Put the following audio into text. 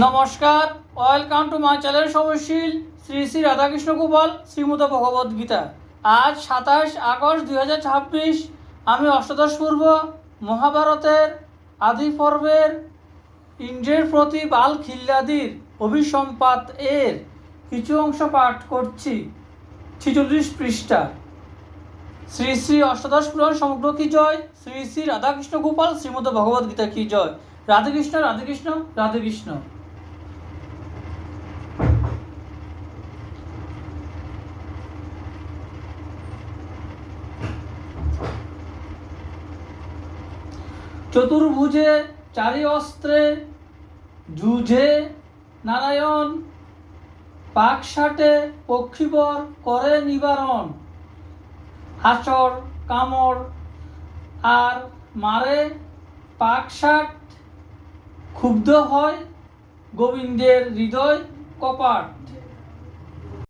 নমস্কার, welcome to my channel সমশীল শ্রী শ্রী রাধাকৃষ্ণ গোপাল শ্রীমদ ভগবদ গীতা। আজ 27 আগস্ট 2026। আমি অষ্টাদশ পূর্ব মহাভারতের আদি পর্বের ইন্দ্রের প্রতি বাল খিল্লাদির অভিসম্পাত এর কিছু অংশ পাঠ করছি। 46 পৃষ্ঠা। শ্রী শ্রী অষ্টাদশ পুরাণ সমগ্র কি জয়, শ্রী শ্রী রাধাকৃষ্ণ গোপাল শ্রীমদ ভগবদ গীতা কি জয়। রাধে কৃষ্ণ, রাধে কৃষ্ণ, রাধে কৃষ্ণ। চতুর্ভুজে চারি অস্ত্রে যুঝে নারায়ণ, পাকশাটে পক্ষীবর করে নিবারণ। আচর কামড় আর মারে পাকশাট, ক্ষুব্ধ হয় গোবিন্দের হৃদয় কপাট।